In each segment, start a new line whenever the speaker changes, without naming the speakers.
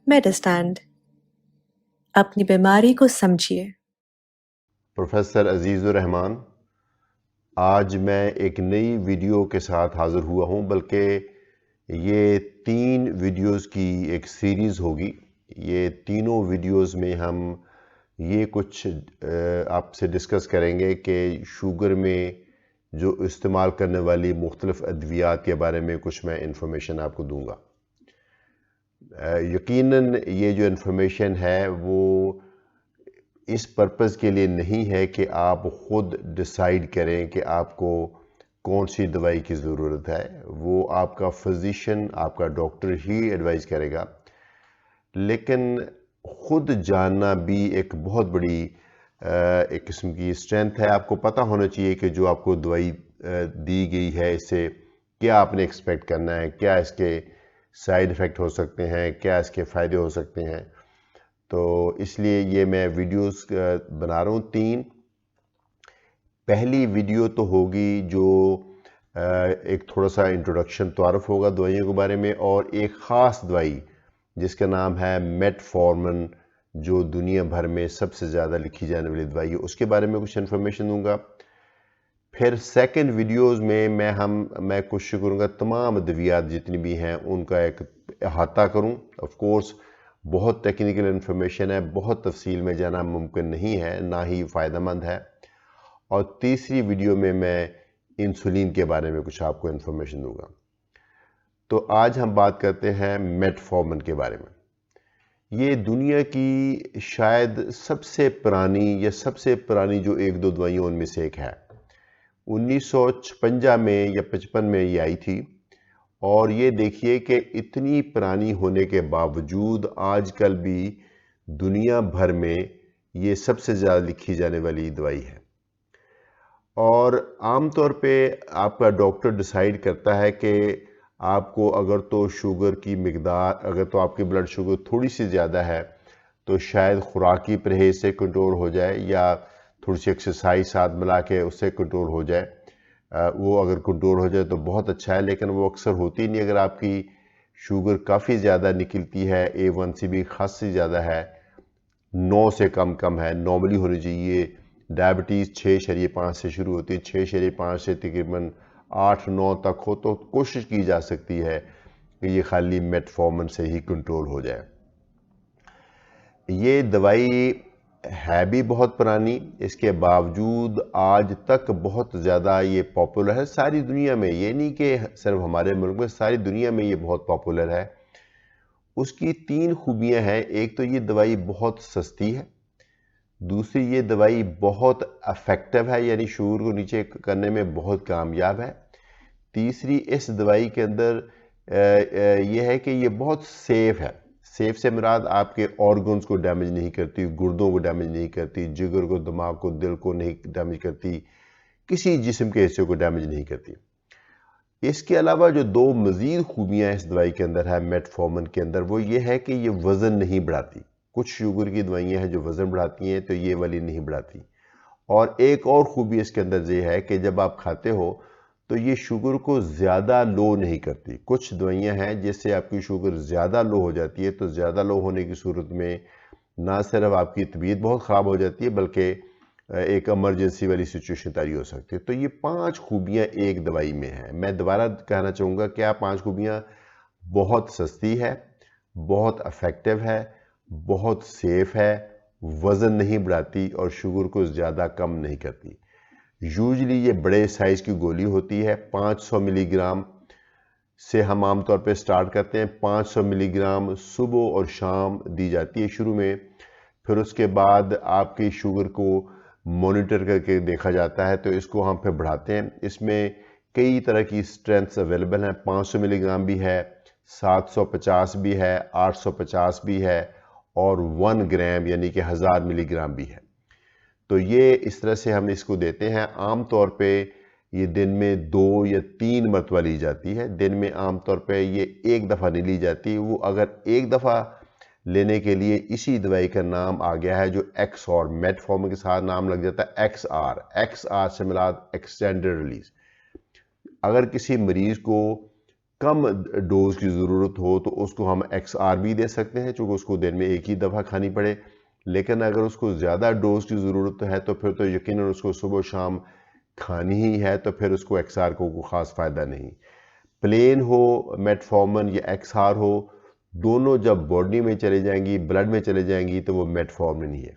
मेडिस्टैंड। अपनी बीमारी को समझिए।
प्रोफेसर अजीज़ुर रहमान, आज मैं एक नई वीडियो के साथ हाज़िर हुआ हूँ, बल्कि ये 3 वीडियोस की एक सीरीज़ होगी। ये तीनों वीडियोस में हम ये कुछ आपसे डिस्कस करेंगे कि शुगर में जो इस्तेमाल करने वाली मुख्तलिफ़ अद्वियात के बारे में कुछ मैं इंफॉर्मेशन आपको दूंगा। यकीनन ये जो इन्फॉर्मेशन है वो इस पर्पज़ के लिए नहीं है कि आप ख़ुद डिसाइड करें कि आपको कौन सी दवाई की ज़रूरत है। वो आपका फिजिशियन, आपका डॉक्टर ही एडवाइस करेगा। लेकिन ख़ुद जानना भी एक बहुत बड़ी एक किस्म की स्ट्रेंथ है। आपको पता होना चाहिए कि जो आपको दवाई दी गई है, इससे क्या आपने एक्सपेक्ट करना है, क्या इसके साइड इफ़ेक्ट हो सकते हैं, क्या इसके फ़ायदे हो सकते हैं। तो इसलिए ये मैं वीडियोस बना रहा हूँ 3। पहली वीडियो तो होगी जो एक थोड़ा सा इंट्रोडक्शन तारुफ होगा दवाइयों के बारे में, और एक ख़ास दवाई जिसका नाम है मेटफॉर्मिन, जो दुनिया भर में सबसे ज़्यादा लिखी जाने वाली दवाई है, उसके बारे में कुछ इन्फॉर्मेशन दूंगा। फिर सेकंड वीडियोस में मैं कोशिश करूँगा तमाम अद्वियात जितनी भी हैं उनका एक अहाता करूँ। ऑफ कोर्स बहुत टेक्निकल इन्फॉर्मेशन है, बहुत तफसील में जाना मुमकिन नहीं है, ना ही फ़ायदेमंद है। और तीसरी वीडियो में मैं इंसुलिन के बारे में कुछ आपको इन्फॉर्मेशन दूंगा। तो आज हम बात करते हैं मेटफॉर्मिन के बारे में। ये दुनिया की शायद सबसे पुरानी जो 1-2 दवाइयों उनमें से एक है। 1956 में या 55 में ये आई थी, और ये देखिए कि इतनी पुरानी होने के बावजूद आजकल भी दुनिया भर में ये सबसे ज़्यादा लिखी जाने वाली दवाई है। और आमतौर पे आपका डॉक्टर डिसाइड करता है कि आपको अगर तो शुगर की मिकदार, अगर तो आपकी ब्लड शुगर थोड़ी सी ज़्यादा है तो शायद खुराकी परहेज से कंट्रोल हो जाए, या थोड़ी सी एक्सरसाइज साथ मिला के उससे कंट्रोल हो जाए। वो अगर कंट्रोल हो जाए तो बहुत अच्छा है, लेकिन वो अक्सर होती नहीं। अगर आपकी शुगर काफ़ी ज़्यादा निकलती है, A1C भी खासी ज़्यादा है, 9 से कम है, नॉर्मली होनी चाहिए। डायबिटीज़ 6.5 से शुरू होती है, 6.5 से तकरीबन 8-9 तक हो तो कोशिश की जा सकती है कि ये खाली मेटफॉर्मिन से ही कंट्रोल हो जाए। ये दवाई है भी बहुत पुरानी, इसके बावजूद आज तक बहुत ज़्यादा ये पॉपुलर है सारी दुनिया में। ये नहीं कि सिर्फ हमारे मुल्क में, सारी दुनिया में ये बहुत पॉपुलर है। उसकी 3 खूबियां हैं। एक तो ये दवाई बहुत सस्ती है, दूसरी ये दवाई बहुत इफेक्टिव है, यानी शुगर को नीचे करने में बहुत कामयाब है। तीसरी, इस दवाई के अंदर ये है कि ये बहुत सेफ है। सेफ से मुराद आपके ऑर्गन्स को डैमेज नहीं करती, गुर्दों को डैमेज नहीं करती, जिगर को, दिमाग को, दिल को नहीं डैमेज करती, किसी जिस्म के हिस्से को डैमेज नहीं करती। इसके अलावा जो 2 मज़ीद खूबियाँ इस दवाई के अंदर है, मेटफॉर्मिन के अंदर, वो ये है कि ये वज़न नहीं बढ़ाती। कुछ शुगर की दवाइयाँ हैं जो वज़न बढ़ाती हैं, तो ये वाली नहीं बढ़ाती। और एक और खूबी इसके अंदर ये है कि जब आप खाते हो तो ये शुगर को ज़्यादा लो नहीं करती। कुछ दवाइयाँ हैं जिससे आपकी शुगर ज़्यादा लो हो जाती है, तो ज़्यादा लो होने की सूरत में ना सिर्फ आपकी तबीयत बहुत ख़राब हो जाती है, बल्कि एक इमरजेंसी वाली सिचुएशन तैयारी हो सकती है। तो ये 5 खूबियाँ एक दवाई में हैं। मैं दोबारा कहना चाहूँगा कि 5 खूबियाँ: बहुत सस्ती है, बहुत इफेक्टिव है, बहुत सेफ है, वज़न नहीं बढ़ाती और शुगर को ज़्यादा कम नहीं करती। यूजली ये बड़े साइज़ की गोली होती है। 500 मिलीग्राम से हम आमतौर पे स्टार्ट करते हैं। 500 मिलीग्राम सुबह और शाम दी जाती है शुरू में। फिर उसके बाद आपकी शुगर को मॉनिटर करके देखा जाता है, तो इसको हम फिर बढ़ाते हैं। इसमें कई तरह की स्ट्रेंथ्स अवेलेबल हैं। 500 मिलीग्राम भी है, 750 भी है, 850 भी है, और 1 ग्राम यानी कि 1000 मिलीग्राम भी है। तो ये इस तरह से हम इसको देते हैं। आम तौर पे ये दिन में 2 या 3 मरतबा ली जाती है। दिन में आम तौर पे ये एक दफ़ा नहीं ली जाती। वो अगर एक दफ़ा लेने के लिए इसी दवाई का नाम आ गया है, जो एक्स और मेटफॉर्मिन के साथ नाम लग जाता है XR से मिलाद एक्सटेंडेड रिलीज। अगर किसी मरीज़ को कम डोज की ज़रूरत हो तो उसको हम XR भी दे सकते हैं, चूँकि उसको दिन में एक ही दफ़ा खानी पड़े। लेकिन अगर उसको ज़्यादा डोज की ज़रूरत है तो फिर तो यकीनन उसको सुबह शाम खानी ही है, तो फिर उसको XR को कोई ख़ास फ़ायदा नहीं। प्लेन हो मेटफॉर्मिन या XR हो, दोनों जब बॉडी में चले जाएंगी, ब्लड में चले जाएंगी, तो वो मेटफॉर्मिन ही है।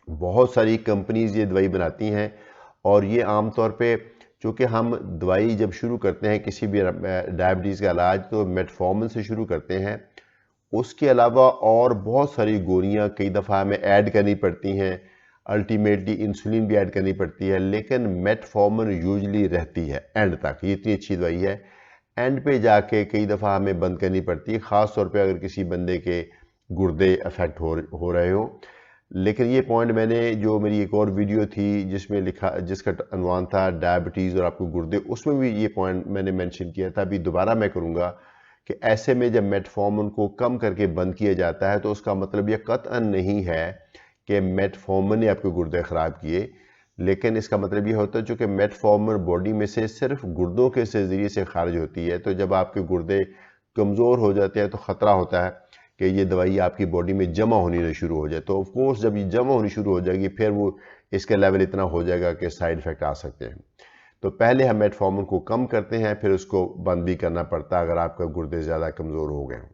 बहुत सारी कंपनीज ये दवाई बनाती हैं और ये आमतौर पे, चूँकि हम दवाई जब शुरू करते हैं किसी भी डायबिटीज़ का इलाज तो मेटफॉर्मिन से शुरू करते हैं। उसके अलावा और बहुत सारी गोलियां कई दफ़ा हमें ऐड करनी पड़ती हैं, अल्टीमेटली इंसुलिन भी ऐड करनी पड़ती है, लेकिन मेटफॉर्मिन यूजली रहती है एंड तक। ये इतनी अच्छी दवाई है, एंड पे जाके कई दफ़ा हमें बंद करनी पड़ती है, ख़ास तौर पे अगर किसी बंदे के गुर्दे अफेक्ट हो रहे हो। लेकिन ये पॉइंट मैंने, जो मेरी एक और वीडियो थी जिसमें लिखा, जिसका अनवान था डायबिटीज़ और आपको गुर्दे, उसमें भी ये पॉइंट मैंने मेंशन किया था। अभी दोबारा मैं करूँगा कि ऐसे में जब मेटफॉर्मिन को कम करके बंद किया जाता है तो उसका मतलब ये कतअन नहीं है कि मेटफॉर्मिन ने आपके गुर्दे ख़राब किए, लेकिन इसका मतलब ये होता है चूँकि मेटफॉर्मिन बॉडी में से सिर्फ गुर्दों के से ज़रिए से खारिज होती है, तो जब आपके गुर्दे कमज़ोर हो जाते हैं तो ख़तरा होता है कि ये दवाई आपकी बॉडी में जमा होनी ना शुरू हो जाए। तो ऑफ कोर्स जब ये जमा होनी शुरू हो जाएगी फिर वो, इसका लेवल इतना हो जाएगा कि साइड इफ़ेक्ट आ सकते हैं। तो पहले हम मेटफॉर्मिन को कम करते हैं, फिर उसको बंद भी करना पड़ता है अगर आपका गुर्दे ज़्यादा कमज़ोर हो गए हों।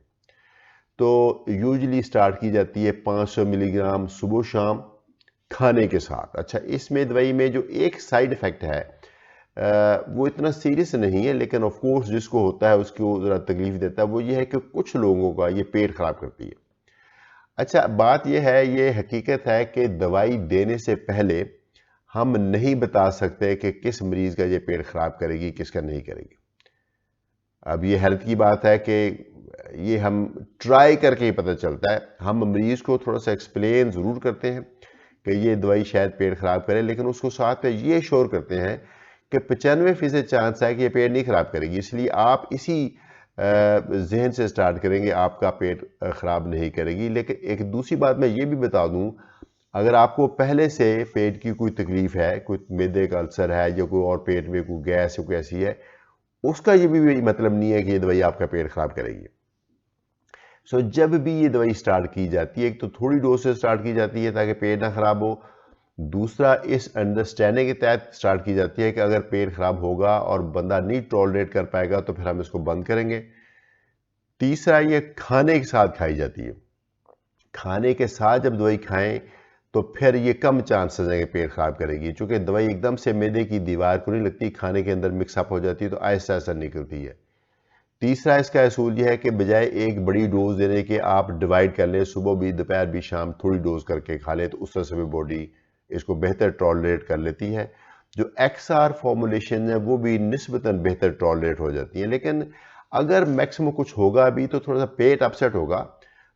तो यूजली स्टार्ट की जाती है 500 मिलीग्राम सुबह शाम खाने के साथ। अच्छा, इसमें दवाई में जो एक साइड इफ़ेक्ट है वो इतना सीरियस नहीं है, लेकिन ऑफ कोर्स जिसको होता है उसको ज़रा तकलीफ देता है। वो ये है कि कुछ लोगों का ये पेट ख़राब करती है। अच्छा, बात यह है, ये हकीकत है कि दवाई देने से पहले हम नहीं बता सकते कि किस मरीज़ का ये पेट ख़राब करेगी, किसका नहीं करेगी। अब ये हेल्थ की बात है कि ये हम ट्राई करके ही पता चलता है। हम मरीज़ को थोड़ा सा एक्सप्लेन ज़रूर करते हैं कि ये दवाई शायद पेट ख़राब करे, लेकिन उसको साथ में ये श्योर करते हैं कि 95% चांस है कि ये पेट नहीं ख़राब करेगी। इसलिए आप इसी जहन से स्टार्ट करेंगे, आपका पेट ख़राब नहीं करेगी। लेकिन एक दूसरी बात मैं ये भी बता दूं, अगर आपको पहले से पेट की कोई तकलीफ़ है, कोई मैदे का अल्सर है या कोई और पेट में कोई गैस या कोई ऐसी है, उसका ये भी मतलब नहीं है कि ये दवाई आपका पेट ख़राब करेगी। सो जब भी ये दवाई स्टार्ट की जाती है, एक तो थोड़ी डोज से स्टार्ट की जाती है ताकि पेट ना ख़राब हो। दूसरा, इस अंडरस्टैंडिंग के तहत स्टार्ट की जाती है कि अगर पेट ख़राब होगा और बंदा नहीं टॉलरेट कर पाएगा तो फिर हम इसको बंद करेंगे। तीसरा, ये खाने के साथ खाई जाती है। खाने के साथ जब दवाई खाएं तो फिर ये कम चांसेस है कि पेट ख़राब करेगी, चूँकि दवाई एकदम से मैदे की दीवार को नहीं लगती, खाने के अंदर मिक्सअप हो जाती है, तो आहिस्ता आहिस्ता निकलती है। तीसरा इसका असूल यह है कि बजाय एक बड़ी डोज देने के आप डिवाइड कर लें, सुबह भी दोपहर भी शाम थोड़ी डोज करके खा लें, तो उस तरह से भी बॉडी इसको बेहतर टॉलरेट कर लेती है। जो XR फॉर्मुलेशन है वो भी निस्बतन बेहतर टॉलरेट हो जाती है। लेकिन अगर मैक्सिमम कुछ होगा भी तो थोड़ा सा पेट अपसेट होगा,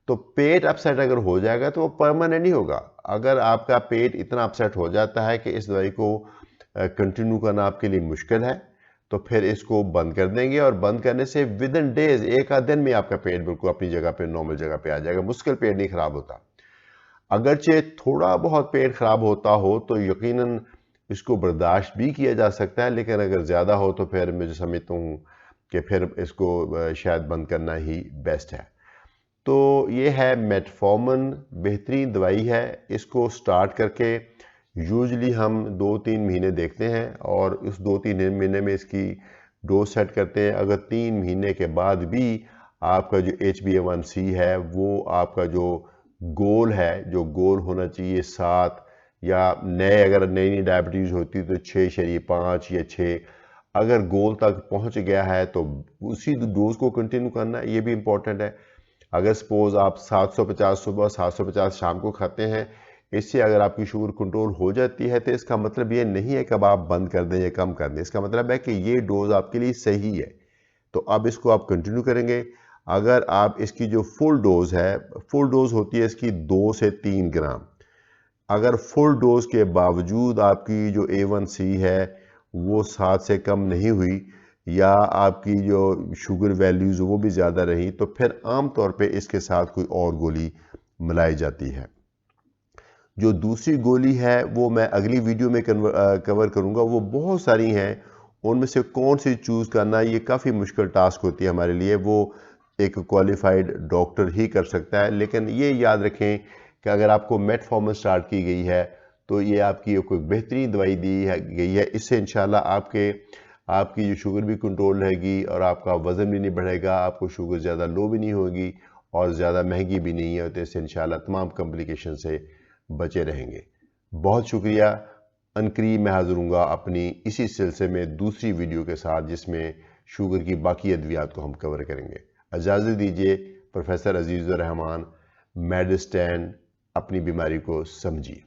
तो पेट अपसेट अगर हो जाएगा तो वो परमानेंट नहीं होगा। अगर आपका पेट इतना अपसेट हो जाता है कि इस दवाई को कंटिन्यू करना आपके लिए मुश्किल है, तो फिर इसको बंद कर देंगे, और बंद करने से विद इन डेज, एक आध दिन में आपका पेट बिल्कुल अपनी जगह पे, नॉर्मल जगह पे आ जाएगा। मुश्किल पेट नहीं खराब होता। अगरचे थोड़ा बहुत पेट खराब होता हो तो यकीनन इसको बर्दाश्त भी किया जा सकता है, लेकिन अगर ज़्यादा हो तो फिर मैं समझता हूँ कि फिर इसको शायद बंद करना ही बेस्ट है। तो ये है मेटफॉर्मिन, बेहतरीन दवाई है। इसको स्टार्ट करके यूजली हम 2-3 महीने देखते हैं और उस 2-3 महीने में इसकी डोज सेट करते हैं। अगर 3 महीने के बाद भी आपका जो HbA1c है वो आपका जो गोल है, जो गोल होना चाहिए 7, या अगर नई डायबिटीज़ होती तो 6.5 या 6, अगर गोल तक पहुंच गया है तो उसी डोज को कंटिन्यू करना, ये भी इम्पोर्टेंट है। अगर सपोज आप 750 सुबह 750 शाम को खाते हैं, इससे अगर आपकी शुगर कंट्रोल हो जाती है तो इसका मतलब ये नहीं है कि अब आप बंद कर दें या कम कर दें। इसका मतलब है कि ये डोज आपके लिए सही है, तो अब इसको आप कंटिन्यू करेंगे। अगर आप इसकी जो फुल डोज है, फुल डोज होती है इसकी 2 से 3 ग्राम, अगर फुल डोज के बावजूद आपकी जो A1C है वो 7 से कम नहीं हुई, या आपकी जो शुगर वैल्यूज़ वो भी ज़्यादा रही, तो फिर आम तौर पे इसके साथ कोई और गोली मिलाई जाती है। जो दूसरी गोली है वो मैं अगली वीडियो में कवर करूँगा। वो बहुत सारी हैं, उनमें से कौन सी चूज़ करना ये काफ़ी मुश्किल टास्क होती है हमारे लिए, वो एक क्वालिफाइड डॉक्टर ही कर सकता है। लेकिन ये याद रखें कि अगर आपको मेटफॉर्मिन स्टार्ट की गई है तो ये आपकी कोई बेहतरीन दवाई गई है, इससे इंशाल्लाह आपकी जो शुगर भी कंट्रोल रहेगी और आपका वज़न भी नहीं बढ़ेगा, आपको शुगर ज़्यादा लो भी नहीं होगी और ज़्यादा महंगी भी नहीं है, तो इससे इंशाल्लाह तमाम कॉम्प्लिकेशन से बचे रहेंगे। बहुत शुक्रिया। अनकरीब मैं हाज़िर हूँगा अपनी इसी सिलसिले में दूसरी वीडियो के साथ, जिसमें शुगर की बाकी अद्वियात को हम कवर करेंगे। इजाज़त दीजिए। प्रोफेसर अजीज़ुर रहमान, मेडिस्टैंड, अपनी बीमारी को समझिए।